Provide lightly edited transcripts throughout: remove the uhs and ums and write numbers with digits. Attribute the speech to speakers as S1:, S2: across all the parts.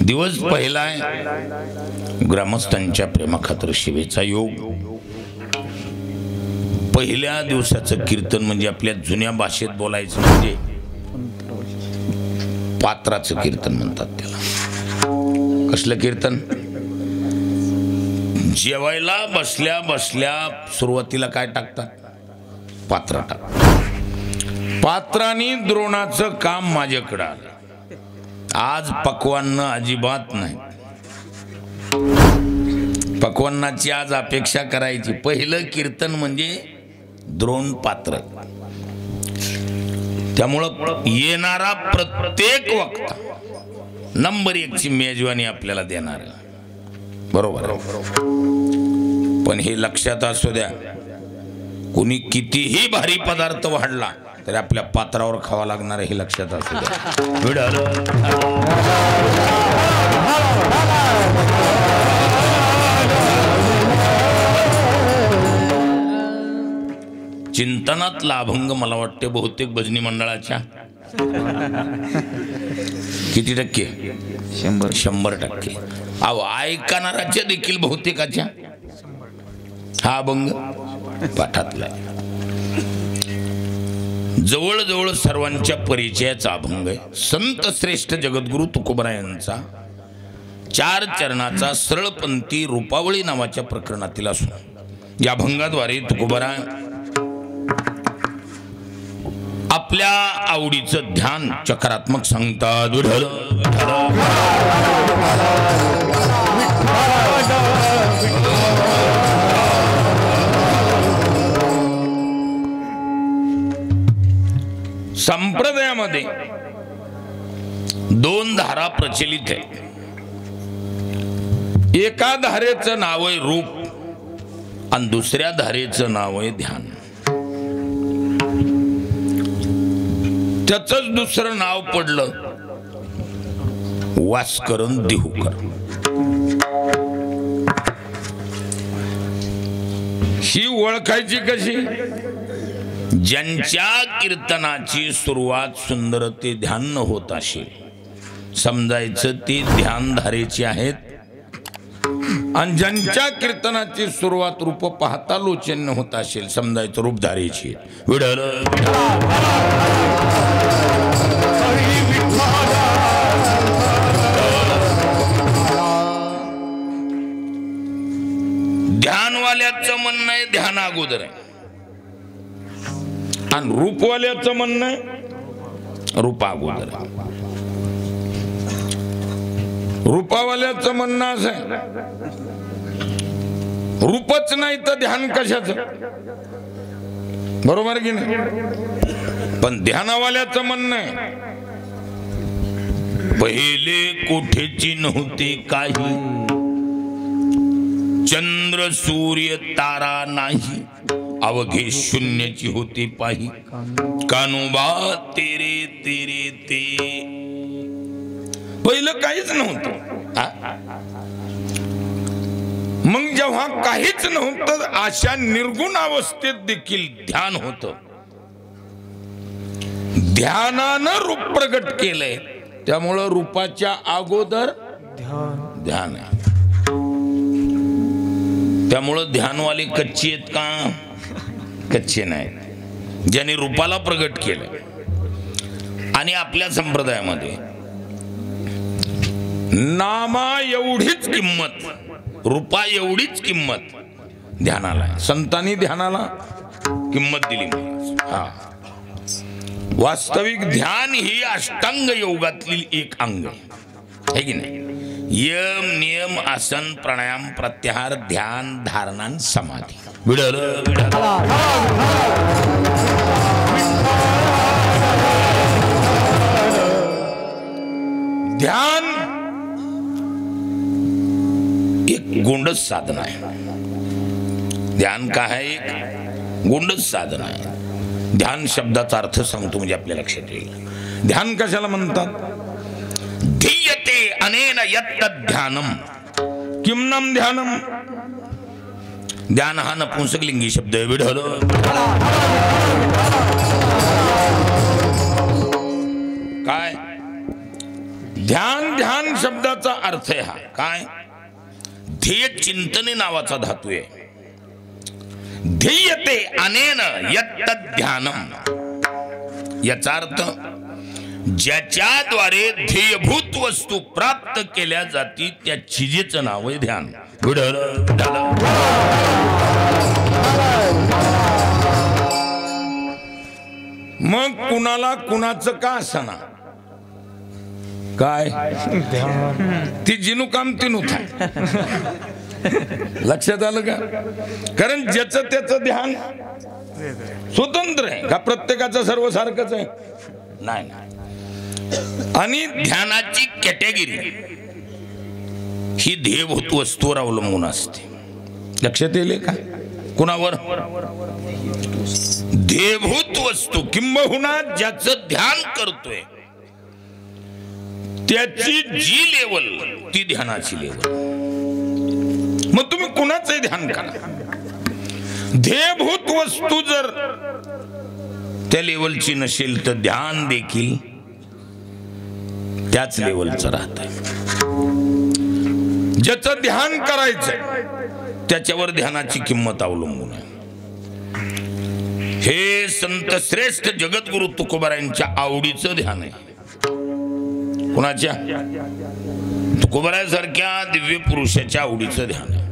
S1: दिवस पहिला आहे ग्रामस्थांच्या प्रेमाखातर शिवेचा योग। पहिल्या दिवसाचं कीर्तन म्हणजे आपल्या जुन्या भाषेत बोलायचं म्हणजे पात्राचं कीर्तन म्हणतात त्याला। कसलं कीर्तन? जेवायला बसल्या बसल्या सुरुवातीला काय टाकतात? पात्र टाकतात। पात्रांनी द्रोणाचं काम माझ्याकडे आलं। आज पक्वान्न अजिबात नाही, पक्वान्नाची आज अपेक्षा करायची। पहिलं कीर्तन म्हणजे द्रोण पात्र। त्यामुळं येणारा प्रत्येक वक्ता नंबर 1 ची मेजवानी आपल्याला देणार, बरोबर? पण हे लक्षात असू द्या, कोणी कितीही भारी पदार्थ वाढला तरी आपल्या पात्रावर खावा लागणार हे लक्षात असू द्या। चिंतनातला अभंग मला वाटते बहुतेक भजनी मंडळाच्या किती टक्के? 100%। अहो ऐकणाराच्या देखील बहुतेकाच्या हा अभंग पाठातला आहे। जवळजवळ सर्वांच्या परिचयाचा अभंग आहे। संत श्रेष्ठ जगद्गुरु तुकोबरायांचा 4 चरणाचा सरळपंथी रूपावळी नावाच्या प्रकरणातील असून या अभंगाद्वारे तुकोबराय आपल्या आवडीचं ध्यान चक्रात्मक सांगतात। संप्रदायामध्ये 2 धारा प्रचलित आहेत। एका धारेचं नाव आहे रूप आणि दुसऱ्या धारेचं नाव आहे ध्यान। त्याचंच दुसरं नाव पडलं वास्करण देहूकर। ही ओळखायची कशी? ज्यांच्या कीर्तनाची सुरुवात सुंदर ते ध्यान न होत असेल समजायचं ते ध्यान धारेची आहेत, आणि ज्यांच्या कीर्तनाची सुरुवात रूप पाहता लोचन होत असेल समजायचं रूप धारेची आहेत। विठ्ठल ध्यानवाल्याचं म्हणणं आहे ध्यान अगोदर आहे, आणि रूपवाल्याचं म्हणणं आहे रूप अगोदर आहे। रूपावाल्याचं म्हणणं असं आहे रूपच नाही तर ध्यान कशाचं, बरोबर की नाही? पण ध्यानवाल्याचं म्हणणं आहे पहिले कोठेची नव्हते काही, चंद्र सूर्य तारा नाही, अवघे शून्याची होती पाही, कानोबा तेरे तेरे ते। पहिलं काहीच नव्हतं। मग जेव्हा काहीच नव्हतं अशा निर्गुण अवस्थेत देखील ध्यान होतं। ध्यानानं रूप प्रगट केलंय, त्यामुळं रूपाच्या अगोदर ध्यान आहे। त्यामुळं ध्यानवाले कच्चे आहेत का? कच्चे नाहीत। ज्यांनी रूपाला प्रगट केलं। आणि आपल्या संप्रदायामध्ये नामा एवढीच किंमत, रूपा एवढीच किंमत ध्यानाला आहे। संतांनी ध्यानाला किंमत दिली। हा वास्तविक ध्यान ही अष्टांग योगातील एक अंग आहे की नाही? यम नियम आसन प्राणायाम प्रत्याहार ध्यान धारणा समाधी। विडल ध्यान एक गोंडस साधन आहे। ध्यान काय आहे? एक गोंडस साधन आहे। ध्यान शब्दाचा अर्थ सांगतो म्हणजे आपल्या लक्षात येईल। ध्यान कशाला म्हणतात? धीयते अनेन यत्त ध्यानम किमनम ध्यानम। ध्यान हा नपुंसकलिंगी शब्द आहे। विढल काय ध्यान ध्यान शब्दाचा अर्थ आहे हा काय ध्येय चिंतने नावाचा धातू आहे ध्येयते अनेन यत्त ध्यानम याचा अर्थ ज्याच्याद्वारे ध्येयभूत वस्तू प्राप्त केल्या जाती त्या चीजेचं नाव आहे ध्यान मग कुणाला कुणाचं का असना काय ती जिनू काम तिनू था लक्षात आलं का कारण ज्याचं त्याचं ध्यान स्वतंत्र आहे का प्रत्येकाचं सर्वसारखंच आहे नाही आणि ध्यानाची कॅटेगरी ही ध्येयभूत वस्तूवर अवलंबून असते लक्षात येईल का कुणावर ध्येयभूत वस्तू किंबहुना ज्याचं ध्यान करतोय त्याची जी लेवल ती ध्यानाची लेवल मग तुम्ही कुणाचे ध्यान करा ध्येयभूत वस्तू जर त्या लेवलची नसेल तर ध्यान देखील त्याच लेवलचं राहतंय ज्याचं ध्यान करायचंय त्याच्यावर ध्यानाची किंमत अवलंबून आहे हे संत श्रेष्ठ जगद्गुरु तुकोबारायांच्या आवडीचं ध्यान आहे कुणाच्या तुकोबारायासारख्या दिव्य पुरुषाच्या आवडीचं ध्यान आहे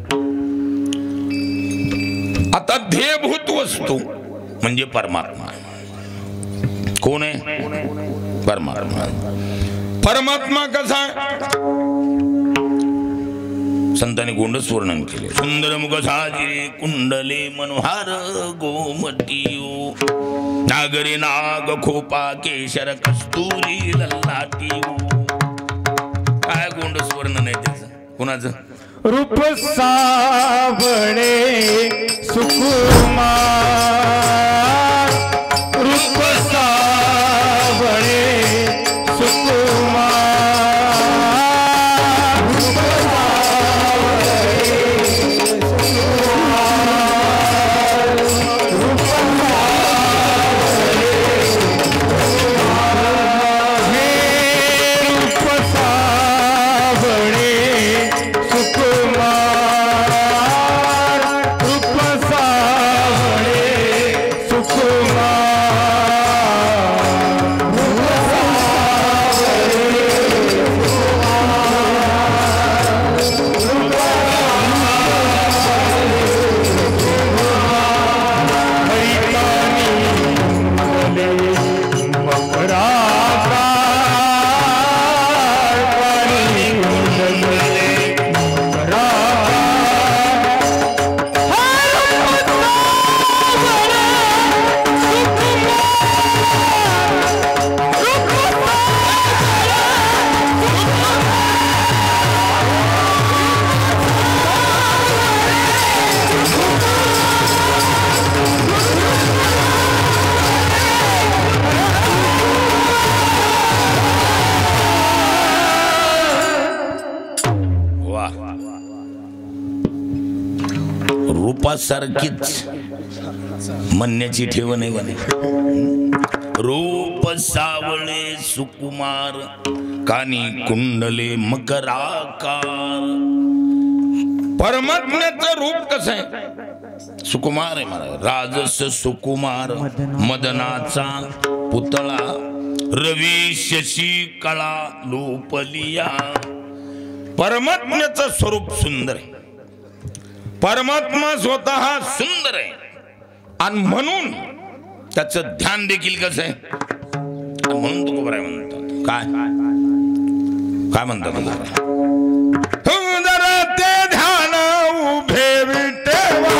S1: आता ध्येयभूत वस्तू म्हणजे परमात्मा कोण आहे परमात्मा परमात्मा कसा संतांनी गोंडस वर्णन केले सुंदर मुख साजिरे कुंडले मनोहार गोमटियो नागरी नाग खोपा केशर कस्तुरी लल्लाटियो काय गोंडस वर्णन आहे त्याचं कुणाचं
S2: रूप सावळे सुकुमार रूप सावळे सुकुमार
S1: रूपासारखीच म्हणण्याची ठेव नाही म्हणे रूप सावळे सुकुमार कानी कुंडले मकराकार परमात्म्याचं रूप कसं आहे सुकुमार आहे महाराज राजस सुकुमार मदनाचा पुतळा रवी शशी कळा लोपलिया परमात्म्याचं स्वरूप सुंदर आहे परमात्मा स्वतः सुंदर आहे आणि म्हणून त्याचं ध्यान देखील कसं आहे म्हणून तुकोबाराय म्हणतात काय काय म्हणतात सुंदर ते ध्यान उभे विटेवा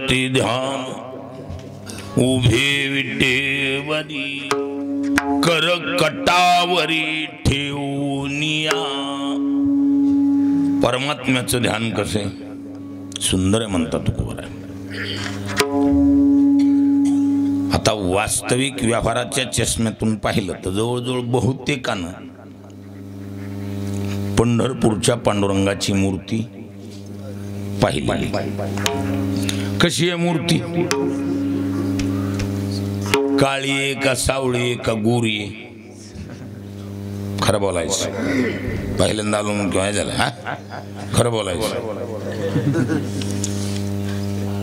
S1: करते ध्यान उभे विटेवरी कर कटावरी ठेवूनिया. परमात्म्याचं ध्यान कसे सुंदर आहे म्हणतात तुकोबरा. आता वास्तविक व्यवहाराच्या चष्म्यातून पाहिलं तर जवळजवळ बहुतेकानं पंढरपूरच्या पांडुरंगाची मूर्ती पाहिली. कशी आहे मूर्ती? काळी आहे का सावळी आहे का गोरी आहे? खरं बोलायचं. पहिल्यांदा आलो म्हणून काय झालं? हा खरं बोलायचं.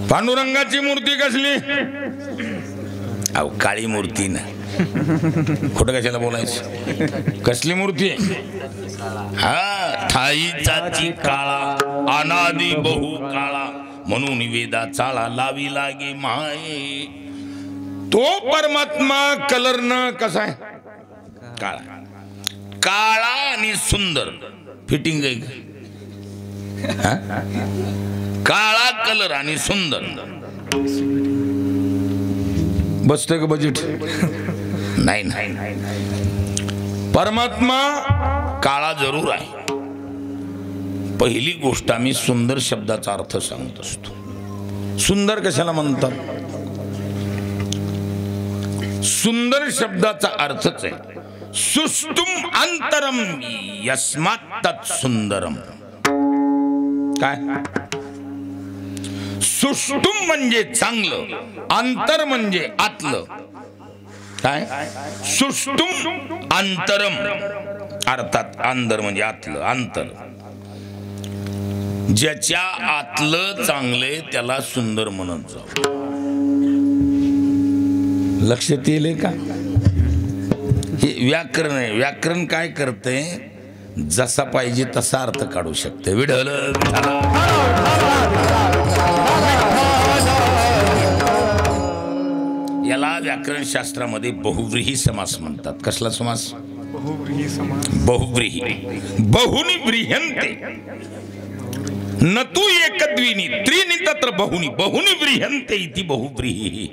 S1: पांडुरंगाची मूर्ती कसली? अहो काळी मूर्ती ना. खोटं कशाला बोलायचं? कसली मूर्ती? हा ठाईचाची काळा अनादी बहु काळा म्हणून वेदा चाळा लावी लागे माये. तो परमात्मा कलर न कसा आहे? काळा. काळा आणि सुंदर फिटिंग आहे. काळा कलर आणि सुंदर बसते का बजेट? नाही नाही. परमात्मा काळा जरूर आहे. पहिली गोष्ट आम्ही सुंदर शब्दाचा अर्थ सांगत असतो. सुंदर कशाला म्हणतात? सुंदर शब्दाचा अर्थच आहे सुष्टुम अंतरम यस्मात् तत् सुंदरम. काय? सुष्टुम म्हणजे चांगलं, अंतर म्हणजे आतलं. काय? सुष्टुम अंतरम अर्थात अंतर म्हणजे आतलं. अंतर ज्याच्या आतलं चांगले त्याला सुंदर म्हणत जाऊ. लक्षात येईल का? हे व्याकरण आहे. व्याकरण काय करते? जसा पाहिजे तसा अर्थ काढू शकते. विढल याला व्याकरण शास्त्रामध्ये बहुव्रीही समास म्हणतात. कसला समास?
S2: बहुव्रीही समास.
S1: बहुव्रीही. बहुनी व्रीह्यन्ते न तू एकद्विनी त्रीनी तत्र बहुनी बहुनी व्रीह्यन्ते इति बहुव्रीही.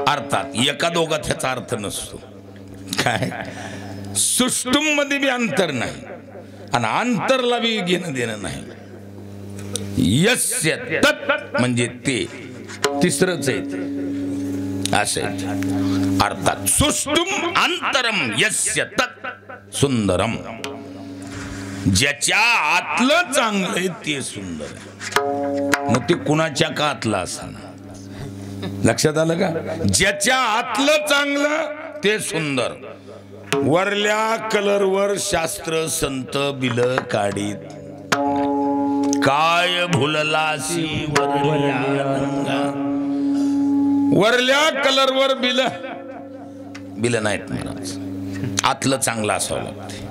S1: अर्थात एका दोघात ह्याचा अर्थ नसतो. काय? सुष्टुम मध्ये बी अंतर नाही आणि अंतरला बी घेणं देणं नाही. यस्य तत् म्हणजे ते तिसरंच आहे असे. अर्थात सुष्टुम अंतरम यस्य तत् सुंदरम. ज्याच्या आतलं चांगलं ते सुंदर. मग ते कुणाच्या का आतलं असणार? लक्षात आलं का? ज्याच्या आतलं चांगलं ते सुंदर. वरल्या कलरवर शास्त्र संत बिल काढीत. काय भुललासी वरल्या कलरवर बिल नाहीत महाराज. आतलं चांगलं असावं लागते.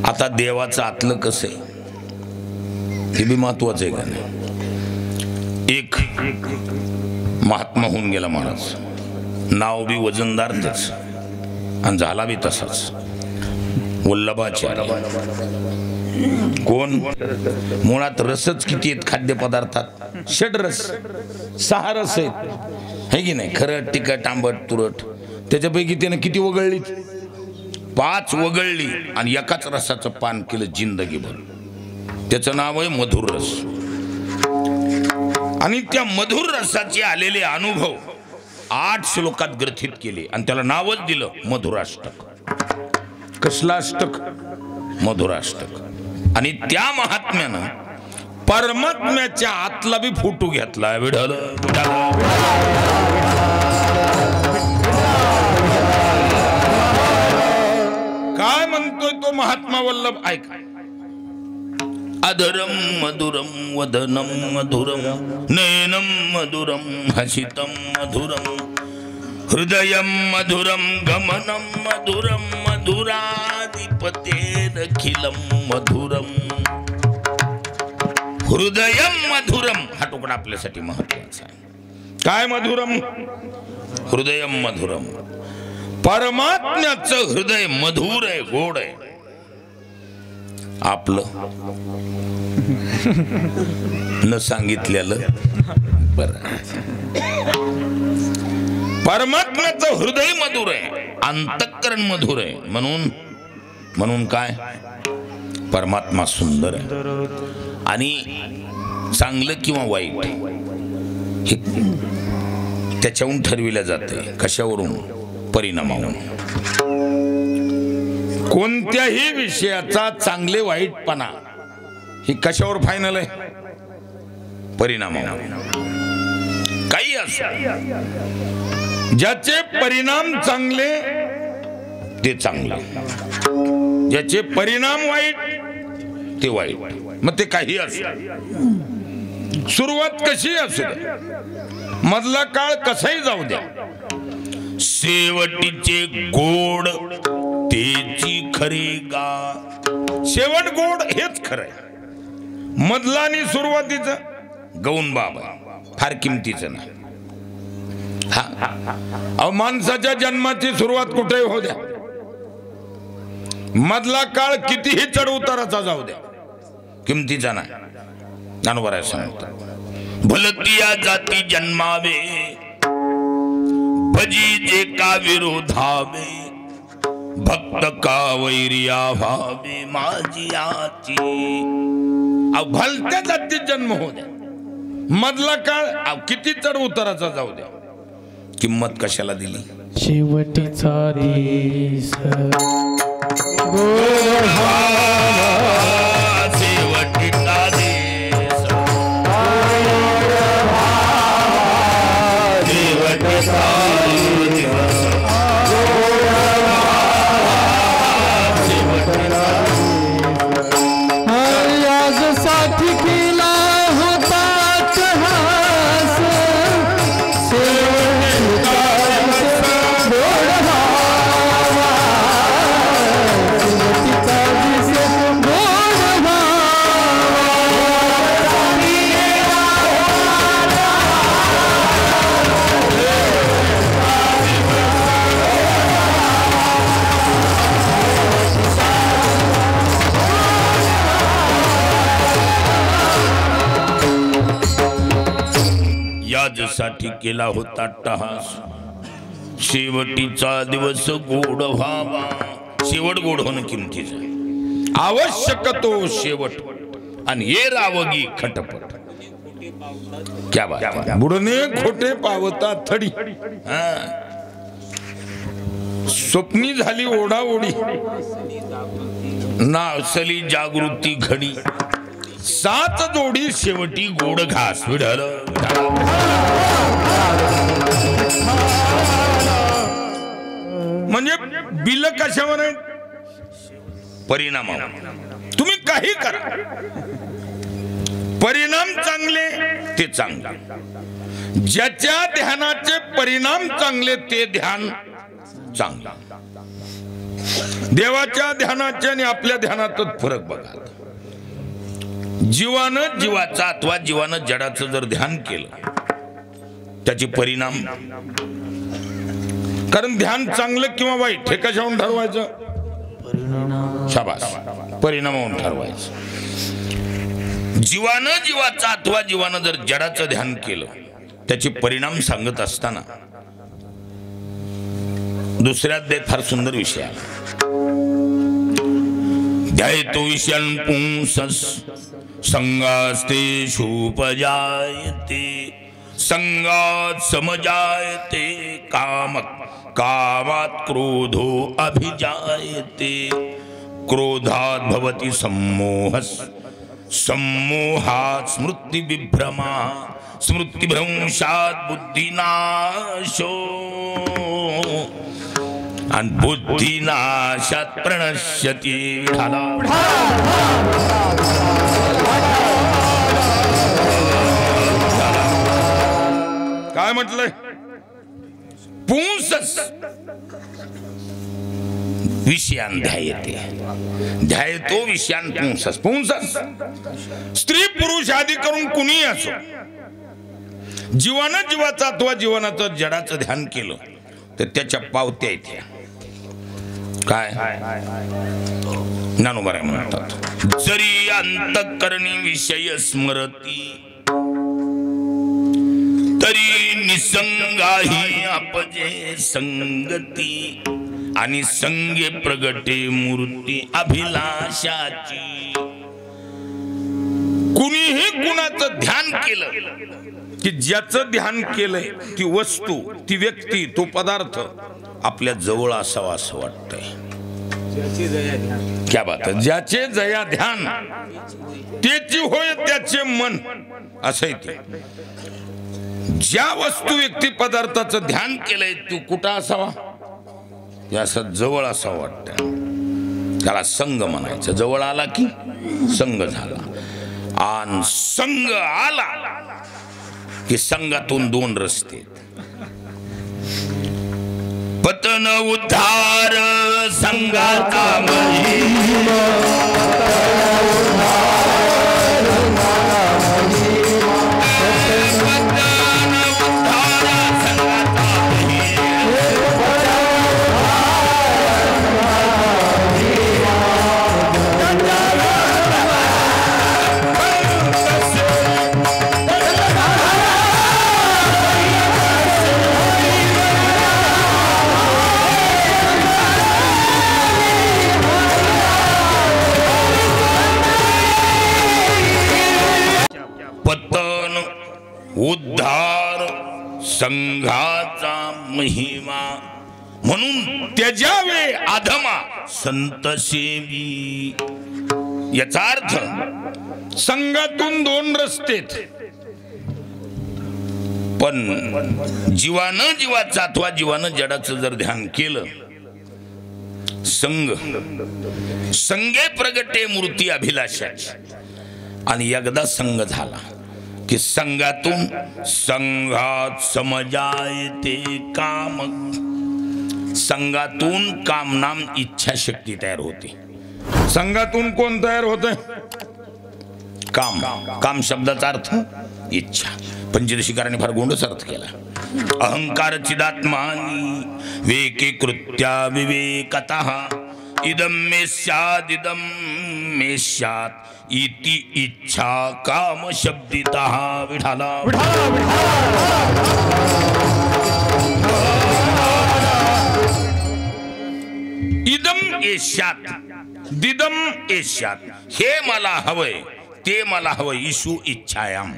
S1: आता देवाचं आतलं कसं आहे हे बी महत्वाचं आहे का नाही? एक महात्मा होऊन गेला महाराज. नाव बी वजनदार त्याच आणि झाला बी तसाच. वल्लभाचार्य. कोण? मुळात रसच किती आहेत खाद्यपदार्थात? षड्रस. 6 रस आहेत है की नाही? खरट तिखट आंबट तुरट. त्याच्यापैकी त्याने किती वगळली? 5 वगळली आणि एकाच रसाचं पान केलं जिंदगीभर. त्याचं नाव आहे मधुर रस. आणि त्या मधुर रसाचे आलेले अनुभव 8 श्लोकात ग्रथित केले आणि त्याला नावच दिलं मधुराष्टक. कसला अष्टक? मधुराष्टक. आणि त्या महात्म्यानं परमात्म्याच्या आतला बी फोटो घेतला. विढल काय म्हणतोय तो महात्मा वल्लभ? ऐका. अधरम मधुरम वदनम मधुरम नयनम मधुरम हसितम मधुरम हृदयम मधुरम गमनम मधुरम मधुराधिपतेरखिलम मधुरम. हृदयम मधुरम हा तुकडा आपल्यासाठी महत्वाचा आहे. काय मधुरम? हृदयम मधुरम. परमात्म्याचं हृदय मधुर आहे, गोड आहे. आपलं न सांगितलेलं बर परमात्म्याचं हृदय मधुर आहे, अंतःकरण मधुर आहे, म्हणून काय परमात्मा सुंदर आहे. आणि चांगलं किंवा वाईट हे त्याच्याहून ठरविलं जाते. कशावरून? परिणामावरून. कोणत्याही विषयाचा चांगले वाईटपणा ही कशावर फायनल आहे? परिणामावर. काही असो, ज्याचे परिणाम चांगले ते चांगले, ज्याचे परिणाम वाईट ते वाईट. मग ते काही असो, सुरुवात कशी असू द्या, मधला काळ कसाही जाऊ द्या, शेवटीचे गोड तेची खरे गा. शेवट गोड हेच खरंय. मधला आणि सुरुवातीचं गौण बाब आहे, फार किमतीचं नाही. हा माणसाच्या जन्माची सुरुवात कुठेही हो द्या, मधला काळ कितीही चढ उताराचा जाऊ द्या, किमतीचा नाही. ज्ञानोबा सांगतो, भलतिया जाती जन्मावे भजी जे का विरोधावे, भक्त का वैरिया भावे माझी आची. भलत्या जातीत जन्म हो द्या, मधला काळ किती चढ उताराचा जाऊ द्या, किंमत कशाला दिली?
S2: शेवटीचा दिस
S1: शेवटीचा दिस
S2: साठी केला होता चहास,
S1: साठी केला होता टहास, शेवटीचा दिवस गोड व्हावा. शेवट गोड होणं किमतीचं, आवश्यक तो शेवट, आणि ये रावगी खटपट. क्या बात. बुडणे खोटे पावता थडी, स्वप्नी झाली ओढाओढी, नासली जागृती घडी, सात जोडी शेवटी गोड घास. विढल म्हणजे बिल कशावर आहे? परिणामावर. तुम्ही काही करा, परिणाम चांगले ते चांगले, ज्याच्या ध्यानाचे परिणाम चांगले ते ध्यान चांगलं. देवाच्या ध्यानाचे आणि आपल्या ध्यानातच फरक बघा. जीवानं जीवाचा अथवा जीवानं जडाचं जर ध्यान केलं त्याचे परिणाम, कारण ध्यान चांगलं किंवा वाईट हे कशावरून ठरवायचं? शाबास, परिणामावरून ठरवायचं. जीवानं जीवाचा अथवा जीवानं जर जडाचं ध्यान केलं त्याचे परिणाम सांगत असताना दुसऱ्यात फार सुंदर विषय आहे. ध्यायतो विषयान् पुंसस् संगास्ते शूपजायते, संगात समजायते कामात क्रोधो अभिजायते, क्रोधात भवति सम्मोहस् सम्मोहात् स्मृति विभ्रमा, स्मृति भ्रंशात् बुद्धिनाशो, आणि बुद्धिनाशात प्रणश्यति. काय म्हटलंय? पुंसस विषयान ध्यायते, ध्यायतो विषयान पुंसस. पुंसस स्त्री पुरुष आदी करून कुणी असो, जीवानं जीवाचा अथवा जीवनाचं जडाचं ध्यान केलं तर त्याच्या पावत्या येते. काय ज्ञानोबा म्हणतात, जरी अंतःकरणी विषय स्मरती तरी निसंगाही आपजे संगती आणि संगे प्रगटे मूर्ती अभिलाषाची. कुणीही कुणाचं ध्यान केलं की ज्याचं ध्यान केलंय ती वस्तू, ती व्यक्ती, तो पदार्थ आपल्या जवळ असावा असं वाटतंय. क्या बात आहे. ज्याचे जया ध्यान त्याची होय त्याचे मन असं ते. ज्या वस्तू व्यक्ती पदार्थाचं ध्यान केलंय तू कुठं असावा, असं जवळ असावं वाटतं. त्याला संग म्हणायचं. जवळ आला की संग झाला. आणि संग आला की संगातून दोन रस्ते. पतन उद्धार संगाचा महिमा. उद्धार संघाचा महिमा. म्हणून त्याच्यावे आधमा संत सेवी. याचा अर्थ संघातून दोन रस्तेत, पण जीवानं जीवाचा अथवा जीवानं जडाचं जर ध्यान केलं, संघ संगे प्रगटे मूर्ती अभिलाषाची. आणि एकदा संघ झाला कि संघातून संघात समजायते काम. संघातून काम नाम इच्छा शक्ती तयार होते. संघातून कोण तयार होतं? काम. काम शब्दाचा अर्थ इच्छा. पंचदशीकारांनी फार गोंडस अर्थ केला. अहंकार चिदात्मानी वेके कृत्या विवेकतः इदम मे स्यात् इदम मे स्यात् इति इच्छा काम शब्दितः. विठाला इदम एष्यात दिदम एष्यात. हे मला हवंय, ते मला हवंय. ईशु इच्छायाम.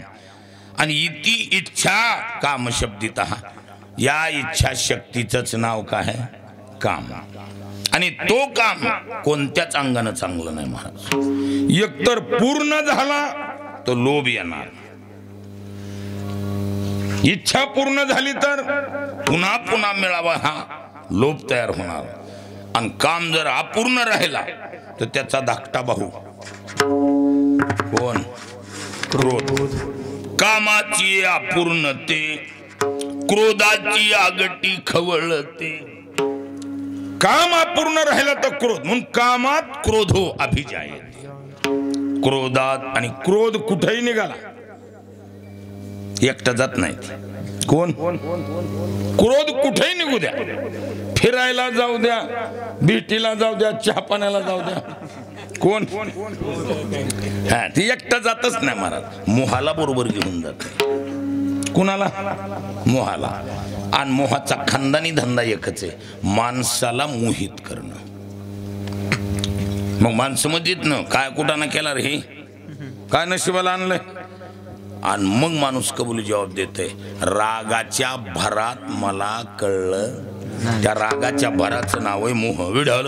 S1: आणि इति इच्छा काम शब्दितः. या इच्छा शक्तीचंच नाव काय आहे? काम. आणि तो काम कोणत्याच अंगानं चांगलं नाही महाराज. एकतर पूर्ण झाला तो लोभ येणार. इच्छा पूर्ण झाली तर पुन्हा पुन्हा मिळावा हा लोभ तयार होणार. आणि काम जर अपूर्ण राहिला तर त्याचा धाकटा भाऊ कोण? क्रोध. कामाची अपूर्णते क्रोधाची आगटी खवळते. काम अपूर्ण राहिला तर क्रोध. म्हणून कामात क्रोधो अभिजायते. क्रोधात. आणि क्रोध कुठेही निघाला एकटा जात नाही. कोण? क्रोध कुठेही निघू द्या. फिरायला जाऊ द्या, भेटीला जाऊ द्या, चहा पाण्याला जाऊ द्या. कोण? हा, ती एकटा जातच नाही महाराज. मोहाला बरोबर घेऊन जाते. कुणाला? मोहाला. आणि मोहाचा खानदानी धंदा एकच आहे, माणसाला मोहित करणं. मग माणसं म्हणतात ना, काय कुठाना केला रे, हे काय नशिबाला आणलंय. आणि मग माणूस कबूल जबाब देतोय, रागाच्या भरात मला कळलं. त्या रागाच्या भराचं नाव आहे मोह. विढाल.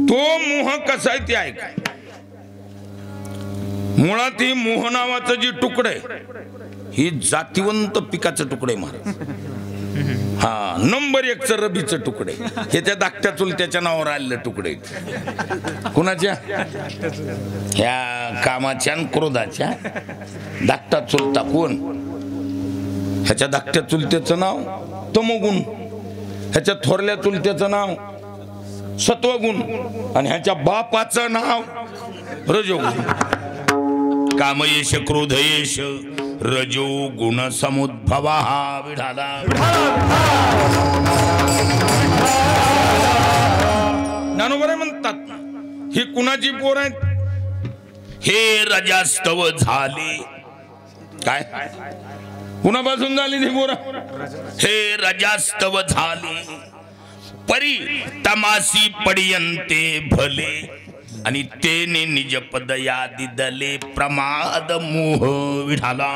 S1: तो मोह कसा आहे ते ऐका. मुळात ही मोह नावाचं जे तुकडे ही जातीवंत पिकाचं तुकडे महाराज. हा, नंबर 1चं रबीचं तुकडे. हे त्या धाकट्या चुलत्याच्या नावावर आलेले तुकडे. कुणाच्या? ह्या कामाच्या आणि क्रोधाच्या. धाकटा चुलता कोण? ह्याच्या धाकट्या चुलत्याचं नाव तमोगुण. ह्याच्या थोरल्या चुलत्याचं नाव सत्वगुण. आणि ह्याच्या बापाचं नाव रजोगुण. कामयेश क्रोधयेश रजो गुण समुद्भवा. विढाला. ज्ञानोबा म्हणतात ही कुणाची पोर आहेत? हे रजास्तव झाले. काय कुणापासून झाली ती पोर? हे रजास्तव झाले परी तमासी पडियंते भले आणि तेने निज पद यादी दले प्रमाद मोह विठाला.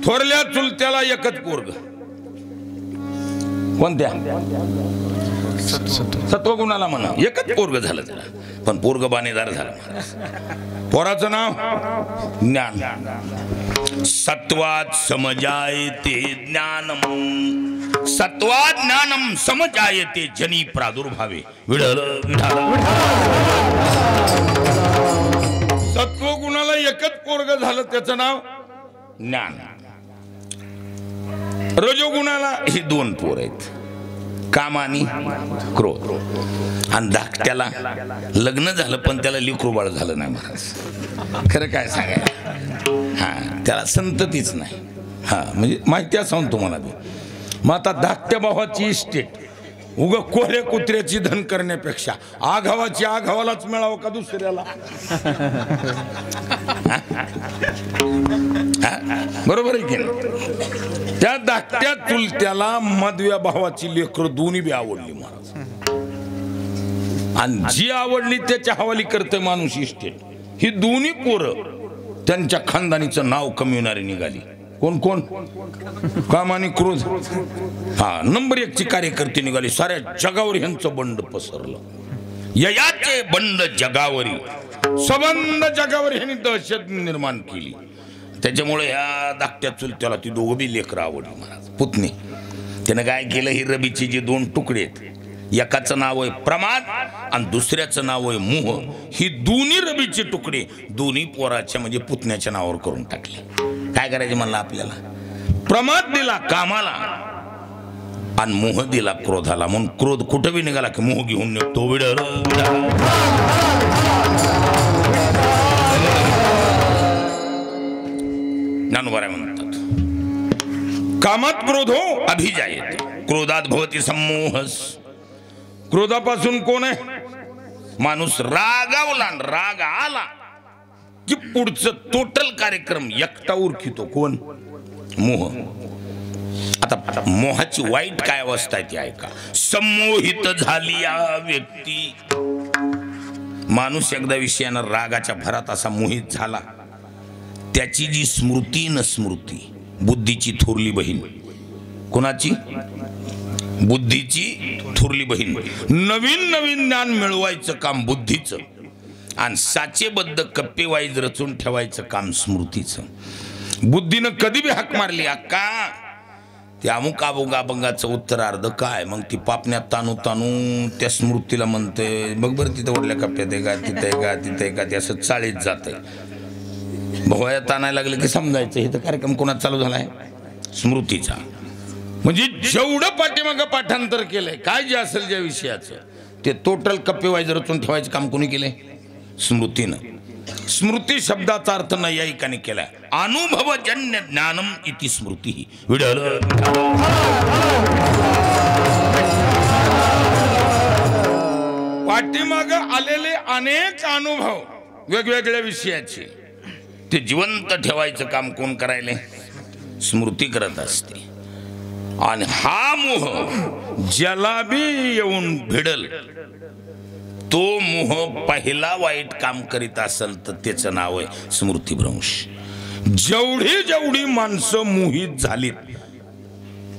S1: थोरल्या चुलत्याला एकच पोरग. कोणत्या? सत्वगुणाला म्हणा एकच पोरग झालं त्याला, पण पोरग बाणेदार झालं. पोराचं नाव ज्ञान. सत्वात समजायते ज्ञानम. सत्वात ज्ञानम समजायते जनी प्रादुर्भावे. विढल विठाल. सत्वगुणाला एकच पोरग झालं त्याचं नाव ज्ञान. रजोगुणाला हे दोन पोर आहेत, काम आणि क्रोध. आणि धाकट्याला लग्न झालं पण त्याला लेकरू बाळ झालं नाही महाराज. खरं काय सांगायला, हा त्याला संततीच नाही. हा म्हणजे माहिती असं तुम्हाला ते. मग आता धाकट्या भावाची इस्टेट उग कोऱ्या कुत्र्याची धन करण्यापेक्षा आघावाची आघावालाच मिळावं का दुसऱ्याला? बरोबर आहे की नाही? त्या धाकट्या चुलत्याला मधव्या भावाची लेकरं दोन्ही बी आवडली महाराज. आणि जी आवडली त्याच्या हवाली करते माणूस इस्टेट. ही दोन्ही पोरं त्यांच्या खानदानीचं नाव कमविणारी निघाली. कोण कोण? काम आणि क्रोध. हा नंबर 1 ची कार्यकर्ते निघाली. साऱ्या जगावर ह्यांचं बंड पसरलं. ययाचे बंड जगावरी. सबंध जगावर ह्यांनी दहशत निर्माण केली. त्याच्यामुळे ह्या धाकट्या चुलत्याला ती दोघं बी लेकरं आवडली महाराज. पुतणी त्यानं काय केलं, ही रबीचे जे 2 तुकडे आहेत, एकाचं नाव आहे प्रमाद आणि दुसऱ्याचं नाव आहे मोह. ही दोन्ही रबीचे तुकडे दोन्ही पोराच्या म्हणजे पुतण्याच्या नावावर करून टाकले. काय करायचे म्हणलं आपल्याला? प्रमाद दिला कामाला आणि मोह दिला क्रोधाला. म्हणून क्रोध कुठं बी निघाला की मोह घेऊन निघतो. ज्ञानोबा म्हणतात, कामात क्रोधो अभिजायते क्रोधात भवती सम्मोहस. क्रोधापासून कोण आहे? माणूस रागावला, राग आला की पुढचं टोटल कार्यक्रम एकटा उरखितो. कोण? मोह. आता मोहाची वाईट काय अवस्था आहे ती ऐका. संमोहित झाली या व्यक्ती. माणूस एकदा विषयानं रागाच्या भरात असा मोहित झाला, त्याची जी स्मृती न स्मृती, बुद्धीची थोरली बहीण. कोणाची? बुद्धीची थोरली बहीण. नवीन नवीन ज्ञान मिळवायचं काम बुद्धीचं आणि साचेबद्ध कप्पे वाईज रचून ठेवायचं काम स्मृतीचं. बुद्धीनं कधी बी हाक मारली, अक्का ते अमुक अमुक अभंगाचं उत्तरार्ध काय, मग ती पापण्यात ताणू ताणू त्या स्मृतीला म्हणते बघ बरं तिथं वडल्या कप्प्यात आहे का, तिथं आहे का, तिथं आहे का, ते असं चाळीत जात आहे. भोवया ताणायला लागलं की समजायचं हे तर कार्यक्रम कोणाचा चालू झालाय? स्मृतीचा. म्हणजे जेवढं पाठीमागं पाठांतर केलंय काय जे असेल ज्या विषयाचं ते टोटल कप्पे वाईज रचून ठेवायचं काम कोणी केलंय? स्मृतीनं. स्मृती शब्दाचा अर्थ नैयायिकाने केलाय. अनुभवजन्य ज्ञानम इति स्मृती. पाठीमागं आलेले अनेक अनुभव वेगवेगळ्या विषयाचे ते जिवंत ठेवायचं काम कोण करायले? स्मृती करत असते. आणि हा मोह ज्याला बी येऊन भिडल तो मोह पहिला वाईट काम करीत असेल तर त्याचं नाव आहे स्मृतिभ्रंश. जेवढी जेवढी माणसं मोहित झालीत,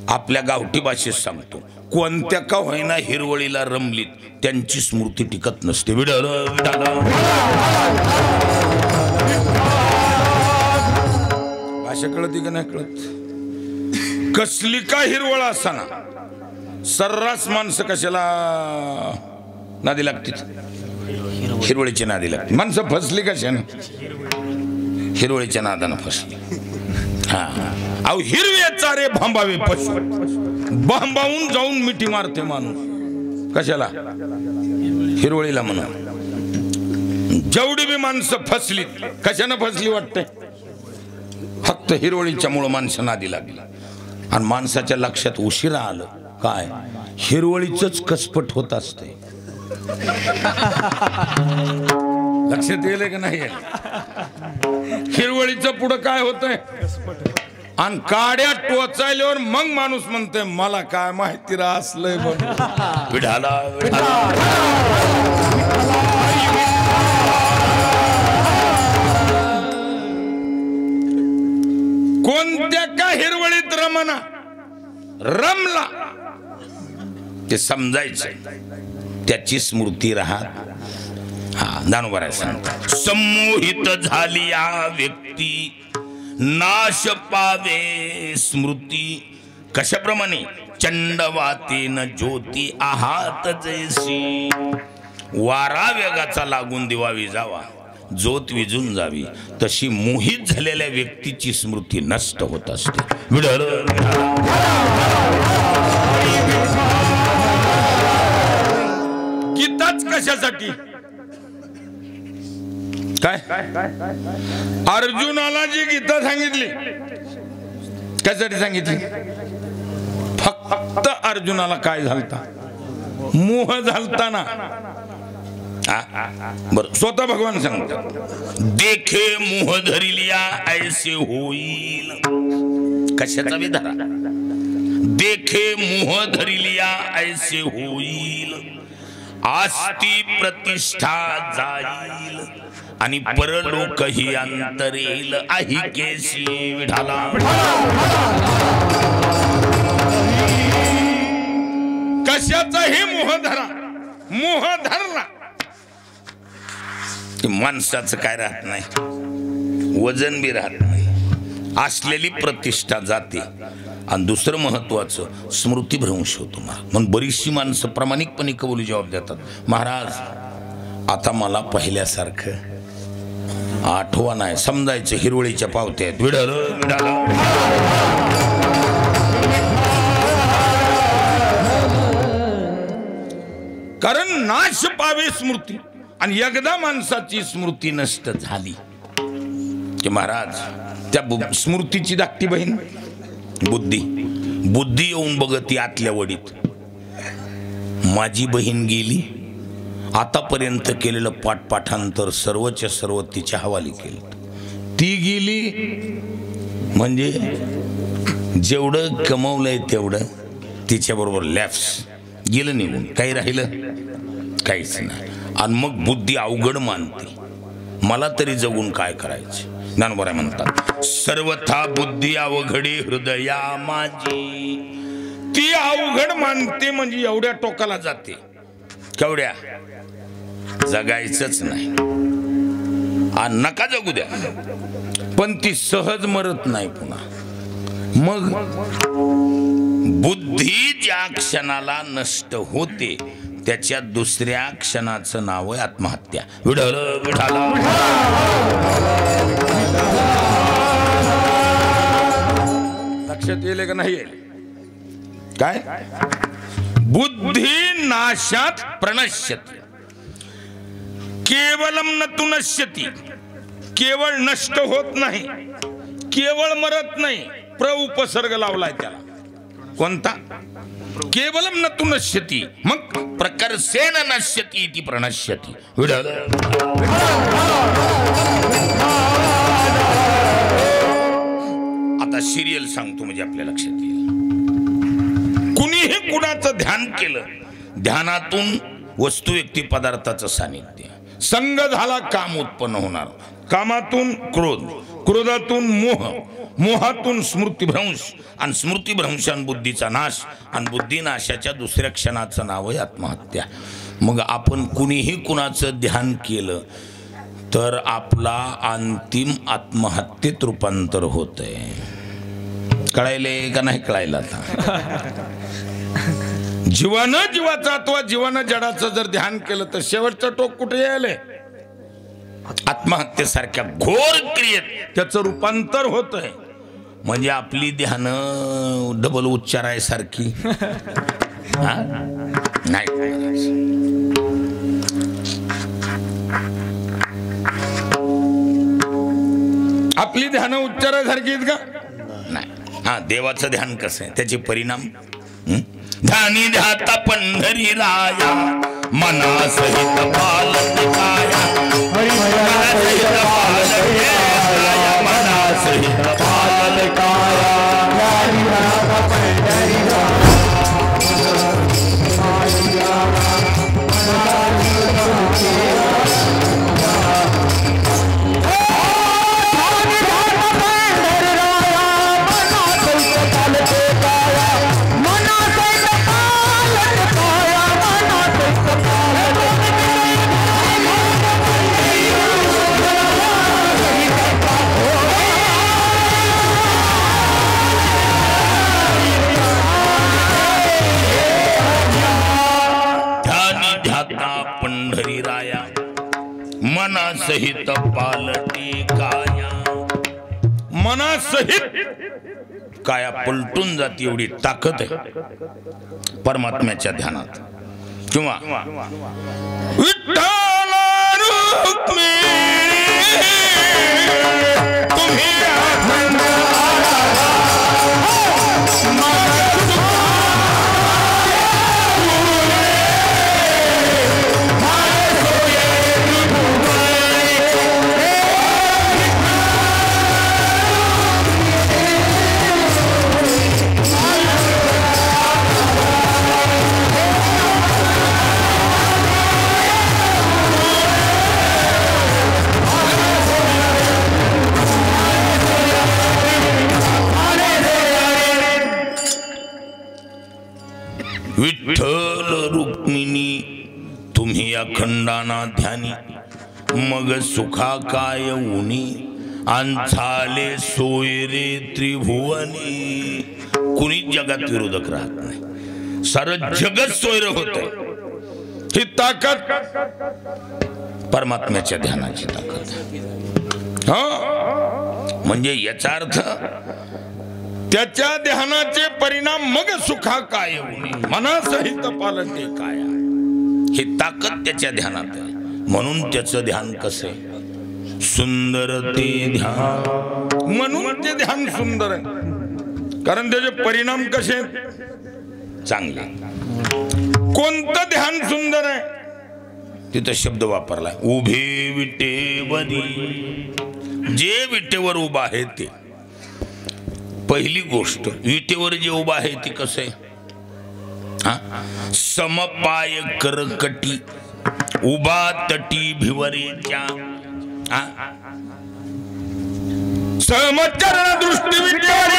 S1: आपल्या गावठी भाषेत सांगतो, कोणत्या का होईना हिरवळीला रमलीत, त्यांची स्मृती टिकत नसते. भाषा कळती का नाही कळत? कसली का हिरवळ असताना सर्रास माणसं कशाला नादी लागतील? हिरवळीची नादी लागते. माणसं फसली कशाने? हिरवळीच्या नादानं फसली. हा अहो हिरवे चारे भांबावे पशु, भांबावून जाऊन मिठी मारते माणूस. कशाला? हिरवळीला म्हणा. जेवढी बी माणसं फसली कशानं फसली वाटते? फक्त हिरवळीच्या मुळे माणसं नादी लागली. आणि माणसाच्या लक्षात उशिरा आलं काय हिरवळीच कसपट होत असते. लक्षात येईल का नाही? हिरवळीचं पुढं काय होतंय आणि काड्या टोचायल्यावर मग माणूस म्हणतोय मला काय माहिती रा असलंय म्हणून. विढाला कोणत्या का हिरवळीत रमना रमला ते समजायचं त्याची स्मृती राहत. हा दानोबा सांगतात संमोहित झाली या व्यक्ती नाश पावे स्मृती कशाप्रमाणे चंडवातेन ज्योती आहात जैसी. वारा वेगाचा लागून दिवा विजावा ज्योत विजून जावी तशी मोहित झालेल्या व्यक्तीची स्मृती नष्ट होत असते. गीताच कशासाठी काय अर्जुनाला जी गीता सांगितली कशासाठी सांगितली? फक्त अर्जुनाला काय झालता? मोह झालता ना. बर स्वतः भगवान सांगतात देखे मोह धरिलिया ऐसे होईल. कशाचा विधारा? देखे मोह धरिलिया ऐसे होईल आस्ती प्रतिष्ठा जाईल आणि परलोकही अंतरेल अहिकेशी. विढाला कशाचाही मोह धरा मोह धरला माणसाचं काय राहत नाही वजन बी राहत नाही असलेली प्रतिष्ठा जाते. आणि दुसरं महत्वाचं स्मृतीभ्रंश होतो. म्हणून बरीचशी माणसं प्रामाणिकपणे कबुली जबाब देतात महाराज आता मला पहिल्यासारखं आठवा नाही समजायचं हिरवळीच्या पावत्या आहेत. कारण नाश पावे स्मृती आणि एकदा माणसाची स्मृती नष्ट झाली की महाराज त्या स्मृतीची धाकटी बहीण बुद्धी बुद्धी येऊन बघती आतल्या वडीत माझी बहीण गेली आतापर्यंत केलेलं पाठपाठांतर सर्वच्या सर्व तिच्या हवाली केलं. ती गेली म्हणजे जेवढं कमवलंय तेवढं तिच्याबरोबर लॅप्स गेलं निघून काही राहिलं काहीच नाही. आणि मग बुद्धी अवघड मानते मला तरी जगून काय करायचं. ज्ञानोबा म्हणतात सर्वथा बुद्धी अवघडी हृदया माझी. ती अवघड मानते म्हणजे एवढ्या टोकाला जाते केवढ्या जगायचंच नाही आणि नका जगू द्या पण ती सहज मरत नाही पुन्हा. मग बुद्धी ज्या क्षणाला नष्ट होते त्याच्या दुसऱ्या क्षणाचं नाव आहे आत्महत्या. लक्षात येईल का नाही येईल? काय बुद्धी नाशात प्रणश्यती केवलम न तु नश्यती. केवळ नष्ट होत नाही केवळ मरत नाही उपसर्ग लावलाय त्याला कोणता केवलम न तु नश्यती मग प्रकर्षेण नश्यती इति प्रणश्यती. आता सिरियल सांगतो म्हणजे आपल्या लक्षात येईल. कुणीही कुणाचं ध्यान केलं ध्यानातून वस्तू व्यक्ती पदार्थाचं सानिध्य संग झाला काम उत्पन्न होणार. कामातून क्रोध क्रोधातून मोह मोहातून स्मृतीभ्रंश आणि स्मृतीभ्रंशान बुद्धीचा नाश आणि बुद्धिनाशाच्या दुसऱ्या क्षणाचं नाव आहे आत्महत्या. मग आपण कुणीही कुणाचं ध्यान केलं तर आपला अंतिम आत्महत्येत रूपांतर होतंय. कळायले का नाही कळायला? जीवानं जीवाचं अथवा जीवानं जडाचं जर ध्यान केलं तर शेवटचं टोक कुठे यायले आत्महत्येसारख्या घोर क्रियेत त्याचं रूपांतर होतंय. म्हणजे आपली ध्यान डबल उच्चारायसारखी नाही. आपली ध्यान उच्चारायसारखी आहेत का? नाही. हा देवाचं ध्यान कसं आहे त्याचे परिणाम ध्यानी ध्याता पंढरी राया मना सहित पालन काया मना सहित पालन काया मना सहित पालन काया ध्यानी ध्याता पंढरी राया पंढरी राया मना सहित पालटी काया मना सहित काया पलटून जाती एवढी ताकद आहे परमात्म्याच्या ध्यानात किंवा विठ्ठल रुक्मिणी तुम्ही विठ्ठल रुक्मिणी तुम्ही अखंडाना ध्यानी मग सुखा काय उनी अंछाले सोयरे त्रिभुवनी कुणी जगात विरोधक राहत नाही सारं जगत सोयर होत ही ताकद परमात्म्याच्या ध्यानाची ताकद हा म्हणजे याचा अर्थ त्याच्या ध्यानाचे परिणाम मग सुखा काय मना सहित पालटे काया ही ताकद त्याच्या ध्यानात आहे म्हणून त्याचं ध्यान कसे सुंदर ते ध्यान म्हणून ते ध्यान सुंदर आहे कारण त्याचे परिणाम कसे चांगले कोणतं ध्यान सुंदर आहे तिथं शब्द वापरलाय उभे विटेवरी जे विटेवर उभा आहे ते पहिली गोष्ट विटेवर जे उभा आहे ती कसं आहे समपाय करकटी उभा तटी भिवरेच्या समचरण दृष्टी विटेवर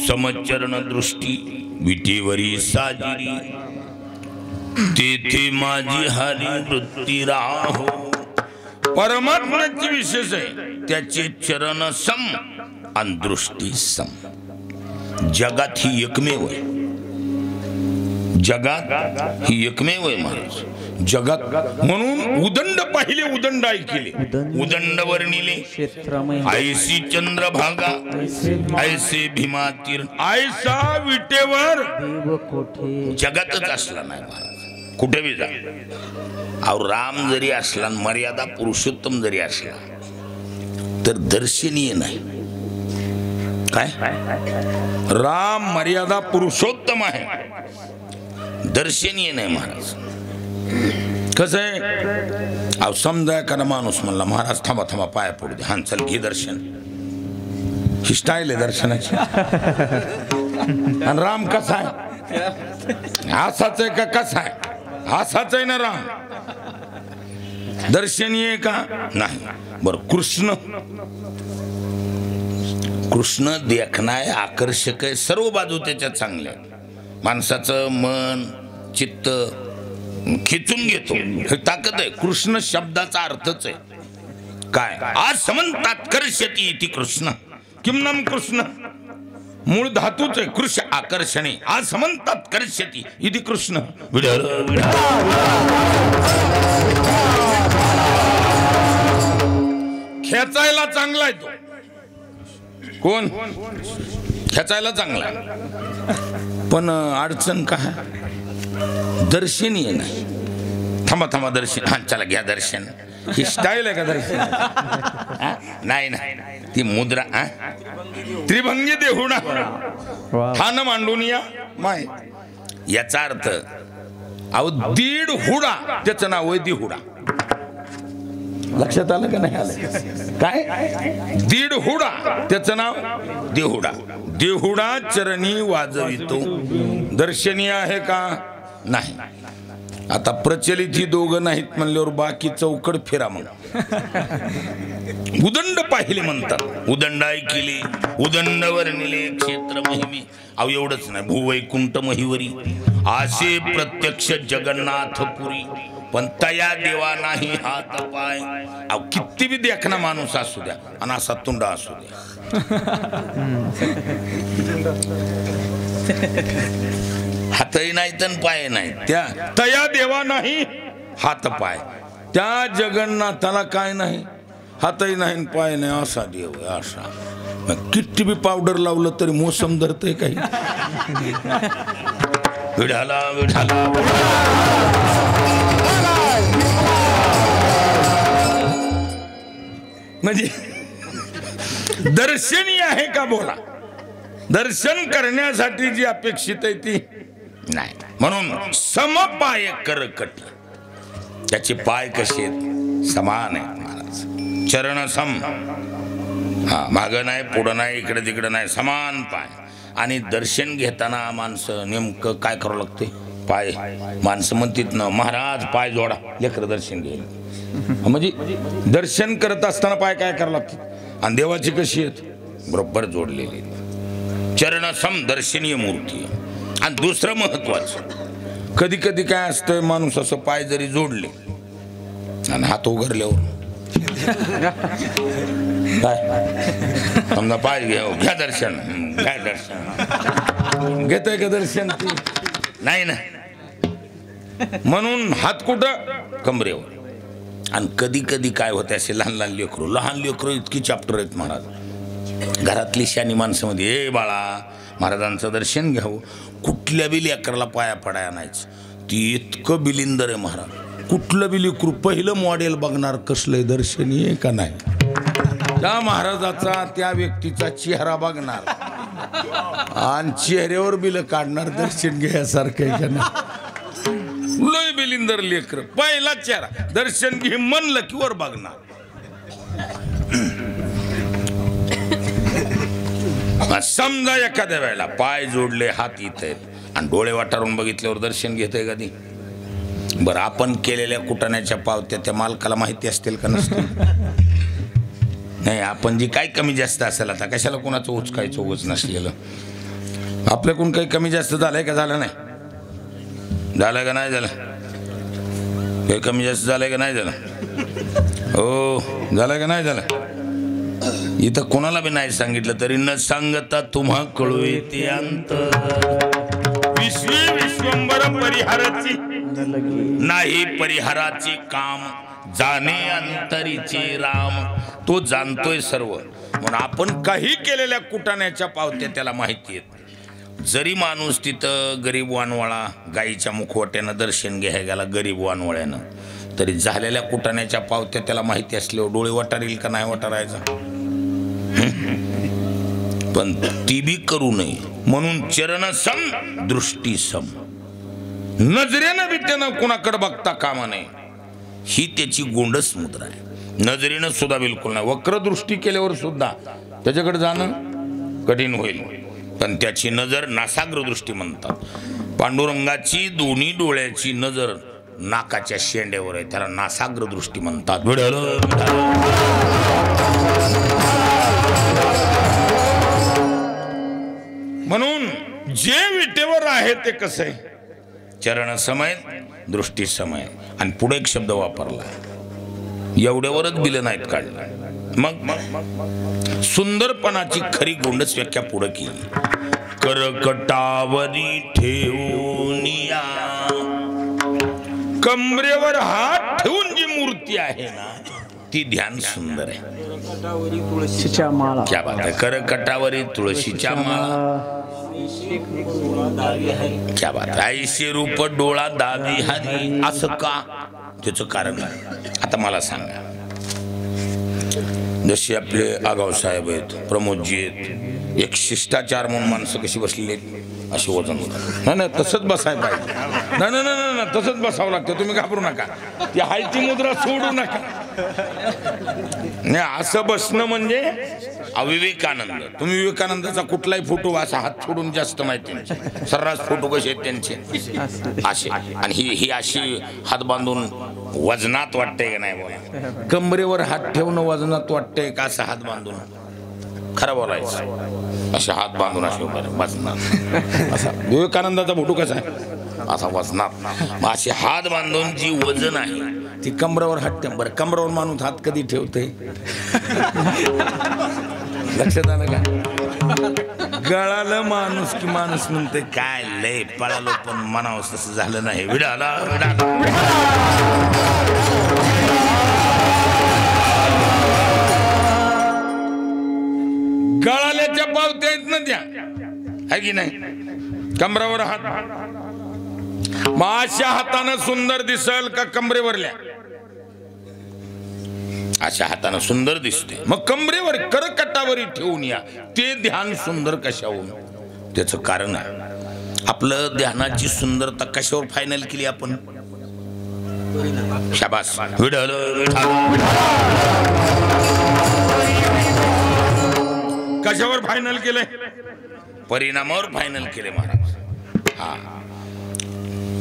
S1: समचरण दृष्टी विटेवरी साजिरी तेथे माझी हरी वृत्ती राहो परमात्म्याची विशेष आहे त्याचे चरण सम आणि दृष्टी सम जगात ही एकमेव आहे जगात ही एकमेव आहे महाराज जगात म्हणून उदंड पाहिले उदंड ऐकिले उदंड वर्णिले ऐसी चंद्रभागा ऐसे भीमातीर ऐसा विटेवर जगातच असला नाही महाराज कुठे बी जा अहो राम जरी असला मर्यादा पुरुषोत्तम जरी असला तर दर्शनीय नाही काय राम मर्यादा पुरुषोत्तम आहे दर्शनीय नाही महाराज कसं आहे अहो समजा एखादा माणूस म्हणला महाराज थांबा थांबा पाया पडू दे हां चल घे दर्शन ही स्टाईल आहे दर्शनाची आणि राम कसा आहे असाच आहे का कसा आहे असाच आहे ना राम दर्शनीय का नाही बरं कृष्ण देखणं आहे आकर्षक आहे सर्व बाजू त्याच्यात चांगल्या माणसाचं मन चित्त खेचून घेतो हे ताकद आहे कृष्ण शब्दाचा अर्थच आहे काय आज समंतात कर्षती इति कृष्ण किम नाम कृष्ण मूळ धातूच आहे कृष्ण आकर्षणे आज समंतात कर्षती इति कृष्ण विठ्ठल खेचायला चांगला आहे तो. कोण खेचायला चांगला आहे, पण अडचण काय दर्शनीय नाही. थांबा थांबा दर्शन, हा चला घ्या दर्शन. ही स्टाईल आहे का दर्शन? नाही ना, ती मुद्रा त्रिभंगी देहुणा ठाण मांडून या माय. याचा अर्थ अहो दीड हुडा त्याचं नाव आहे दिहुडा. लक्षात आलं का नाही आलं? काय दीड हुडा त्याचं नाव देहुडा. देहुडा चरणी वाजवितो. दर्शनीय आहे का? नाही. आता प्रचलित ही दोघं नाहीत म्हणल्यावर बाकी चौकड फिरा मग. उदंड पाहिले म्हणतात, उदंड ऐकिले, उदंड वर्णिले क्षेत्र महिमी. अहो एवढंच नाही, भूवैकुंठ महिवरी आसे प्रत्यक्ष जगन्नाथपुरी. पण तया देवा नाही हात पाय. अहो किती बी देखना माणूस असू द्या आणि असा तुंडा असू द्या, हातही नाही तर पाय नाही. त्या तया देवा नाही हात पाय. त्या जगन्नाथाला काय नाही, हातही नाही पाय नाही, असा देव आहे असा. किती बी पावडर लावलं तरी मोसम धरतय काही. विढाला विढाला म्हणजे दर्शनीय आहे का? बोला. दर्शन करण्यासाठी जी अपेक्षित आहे ती नाही. म्हणून समपाय करकट. त्याचे पाय कसे आहेत? समान आहेत महाराज. चरण सम, हा मागं नाही पुढं नाही इकडे तिकडे नाही, समान पाय. आणि दर्शन घेताना माणसं नेमकं काय करावं लागते? पाय. माणसं म्हणतात ना महाराज पाय जोडा लेकर दर्शन घेईल. म्हणजे दर्शन करत असताना पाय काय करावं लागते? आणि देवाची कशी आहेत? बरोबर जोडलेली. चरण सम दर्शनीय मूर्ती. आणि दुसरं महत्वाचं, कधी कधी काय असतं, माणूस असं पाय जरी जोडले आणि हात उघडल्यावर काय समजा पाय घ्या दर्शन, काय दर्शन घेतोय का दर्शन? नाही ना. म्हणून हात कुठं? कमरेवर. आणि कधी कधी काय होते, असे लहान लहान लेकरू इतकी चॅप्टर आहेत महाराज. घरातली शानी माणसं मध्ये, ए बाळा महाराजांचं दर्शन घ्यावं. कुठल्या बी लेकराला पाया पडाया नाहीच. ती इतकं बिलिंदर आहे महाराज. कुठलं बी लेकरू पहिलं मॉडेल बघणार कसलंय दर्शनीय का नाही. त्या महाराजाचा त्या व्यक्तीचा चेहरा बघणार आणि चेहऱ्यावर बिल काढणार दर्शन घ्यासारखं आहे का नाही. लय बिलिंदर लेकर. पहिला चेहरा दर्शन घे म्हणलं की वर बघणार. समजा एखाद्या वेळेला पाय जोडले, हात इथे आहेत आणि डोळे वाटारून बघितल्यावर दर्शन घेतोय कधी? बरं, आपण केलेल्या कुटाण्याच्या पावत्या त्या मालकाला माहिती असतील का नसतील? नाही. आपण जी काही कमी जास्त असेल, आता कशाला कोणाचं उचकायचं उगच नसलेलं. आपल्याकडून काही कमी जास्त झालंय का? झालं नाही? झालं का नाही झालं? काही कमी जास्त झालंय का नाही झालं? हो झालं का नाही झालं? इथं कोणाला बी नाही सांगितलं तरी न सांगता तुम्हा कळू येते अंत. विश्वंभर परिहाराची नाही परिहाराची काम, जाणे अंतरीचे राम. तो जाणतोय सर्व. म्हणून आपण काही केलेल्या कुटाण्याच्या पावत्या त्याला माहिती आहेत. जरी माणूस तिथं गरीब वानवळा गाईच्या मुखवट्यानं दर्शन घ्यायला गेला, गरीब वानवळ्यानं, तरी झालेल्या कुटाण्याच्या पावत्या त्याला माहिती असल्यावर डोळे वाटारील का नाही वाटारायचा? पण ती बी करू नये. म्हणून चरण सम दृष्टी सम. नजरेनं बी त्यानं कुणाकडे बघता कामा नये. ही त्याची गोंडस मुद्रा आहे. नजरेनं सुद्धा बिलकुल नाही. वक्र दृष्टी केल्यावर सुद्धा त्याच्याकडे जाणं कठीण होईल. पण त्याची नजर नासाग्र दृष्टी म्हणतात. पांडुरंगाची दोन्ही डोळ्याची नजर नाकाच्या शेंड्यावर आहे, त्याला नासाग्र दृष्टी म्हणतात. म्हणून जे विटेवर आहे ते कसं आहे? चरण समय दृष्टी समय. आणि पुढे एक शब्द वापरला, एवढ्यावरच बिलं नाहीत काढलं. मग सुंदरपणाची खरी गोंडस व्याख्या पुढे केली. करकटावरी ठेवून कमरेवर हात ठेवून जी मूर्ती आहे ना, ती ध्यान सुंदर आहे.
S2: तुळशीच्या माळा.
S1: क्या बात आहे. करकटावरी तुळशीच्या माळा. क्या बात आहे. ऐशी रूप डोळा दावी हरी. असं का? त्याचं कारण आहे. आता मला सांगा, जसे आपले आगाव साहेब आहेत, प्रमोदजी आहेत, एक शिष्टाचार म्हणून माणसं कशी बसलेली आहेत अशी वजन होतं. नाही नाही तसंच बसायला पाहिजे. नाही नाही नाही नाही तसंच बसावं लागतं. तुम्ही घाबरू नका. ती हायती मुद्रा सोडू नका. नाही असं बसणं म्हणजे विवेकानंद. तुम्ही विवेकानंदाचा कुठलाही फोटो असा हात सोडून जास्त माहिती नाही. सर्रास फोटो कसे आहेत त्यांचे असे. आणि ही अशी हात बांधून वजनात वाटतंय का नाही बोला. कमरेवर हात ठेवणं वजनात वाटतंय का असं हात बांधून? खरं बोलायचं. असे हात बांधून असे वजनात. असा विवेकानंदाचा फोटो कसा आहे? असा वजनात. असे हात बांधून जी वजन आहे ती कमरावर हात ठेव. बरं कमरावर माणूस हात कधी ठेवते? लक्षात आलं का? गळालं माणूस की माणूस म्हणते काय लय पळालो पण म्हणावं तसं झालं नाही. विडाला गळाल्याच्या पावत्या आहेत ना त्या, आहे की नाही? कमरावर हात. मग अशा हातानं सुंदर दिसल का कमरेवरल्या? अशा हातानं सुंदर दिसते. मग कमरेवर करकटावरी ठेवून या. ते ध्यान सुंदर कशावरून? त्याचं कारण आहे. आपलं ध्यानाची सुंदरता कशावर फायनल केली आपण? शाबास. कशावर फायनल केलंय? परिणामावर फायनल केले महाराज. हा,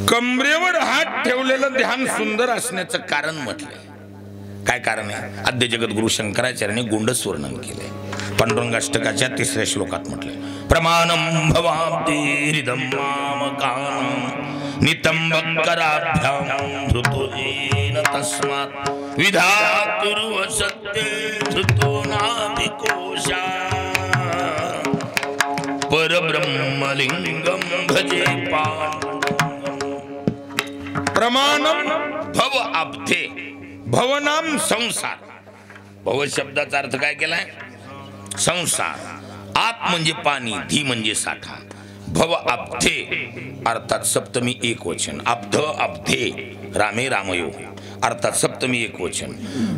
S1: कमरेवर हात ठेवलेलं ध्यान सुंदर असण्याचं कारण म्हटलंय. काय कारण आहे? आद्य जगद्गुरु शंकराचार्यांनी गोंडस वर्णन केले. पांडुरंग अष्टकाच्या 3ऱ्या श्लोकात म्हटले, प्रमाणम भवाब्धिरिदं मामकानं नितंबकराभ्यां धृतोयेन तस्मात् विधातुर्व सत्ये धृतो नाभिकोशा परब्रह्मलिंगं भजे प्रमाणम भव अब्धे. भवनाम संसार. भव शब्दाचा अर्थ काय केलाय? संसार. आप म्हणजे पाणी, धी म्हणजे साठा. भव अब्धे अर्थात सप्तमी एक वचन. अब्ध अब्धे रामे रामयो अर्थात सप्तमी एक वचन.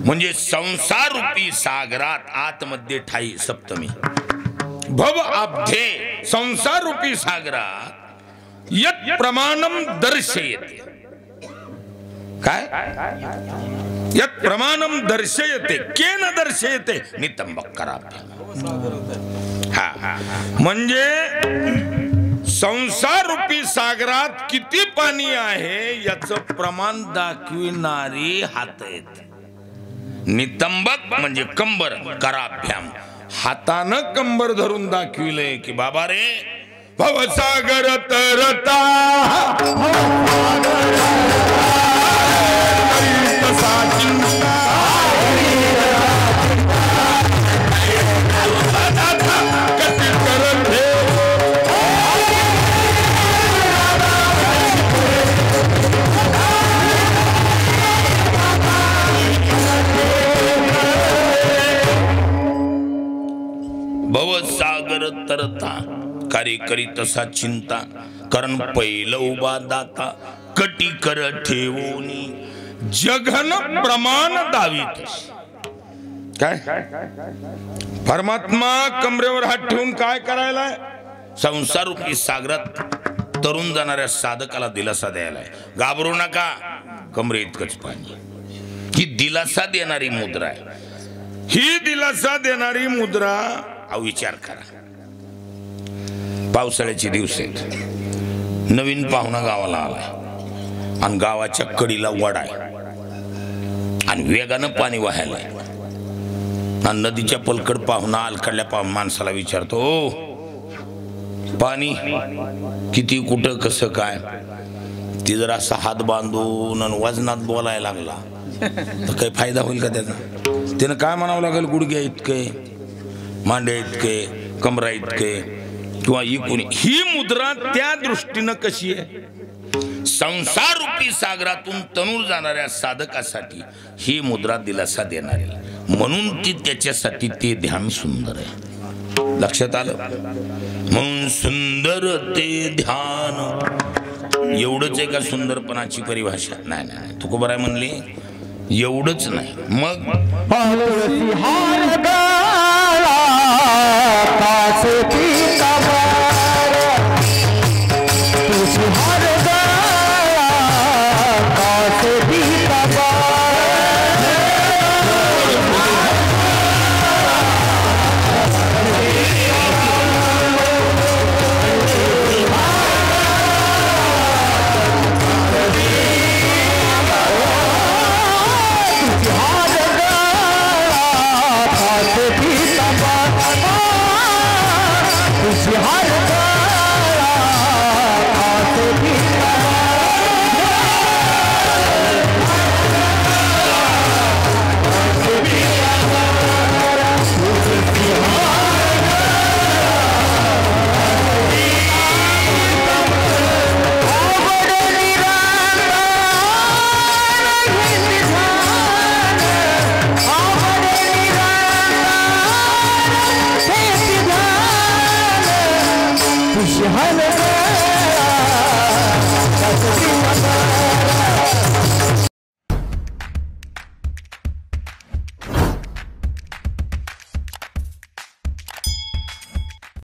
S1: म्हणजे संसार रूपी सागरात आतमध्ये ठाई सप्तमी. भव अब्धे संसार रूपी सागरात यत् प्रमाणम दर्शयते. काय? यत् प्रमाणम दर्शयते. केन दर्शयते? नितंबकराभ्याम. हा, म्हणजे संसार रूपी सागरात किती पाणी आहे याचं प्रमाण दाखविणारी हात आहेत. नितंबक म्हणजे कंबर. कराभ्याम हातानं कंबर धरून दाखविले की बाबा रे भवसागर तरता भवसागर तरता कार्य करी तसा चिंता कारण पहिलं उभा दाता कटी कर ठेवोनी जघन प्रमाण दावीत. काय? परमात्मा कमरेवर हात ठेवून काय करायला? संसार रूपी सागरात तरुण जाणाऱ्या साधकाला दिलासा द्यायला. घाबरू नका, कमरे इतकंच पाणी. ही दिलासा देणारी मुद्रा आहे. ही दिलासा देणारी मुद्रा विचार करा. पावसाळ्याचे दिवस आहेत. नवीन पाहुणा गावाला आलाय आणि गावाच्या कडीला वडा आहे आणि वेगानं पाणी वाहायला. आणि नदीच्या पलकड पाहुणा अलकडल्या माणसाला विचारतो, ओ पाणी किती, कुठं, कसं काय? ती जर असा हात बांधून आणि वजनात बोलायला लागला तर काही फायदा होईल का त्याचा? त्यानं काय म्हणावं लागेल? गुडघ्या इतके, मांड्या इतके, कमरा इतके किंवा इकून. ही मुद्रा त्या दृष्टीनं कशी आहे? संसार रूपी सागरातून तणूर जाणाऱ्या साधकासाठी ही मुद्रा दिलासा देणारी, म्हणून ती त्याच्यासाठी ते ध्यान सुंदर आहे. लक्षात आलं? म्हणून सुंदर ते ध्यान. एवढंच आहे का सुंदरपणाची परिभाषा? नाही नाही, तुकोबाराय म्हणले एवढंच नाही. मग
S3: Hallelujah.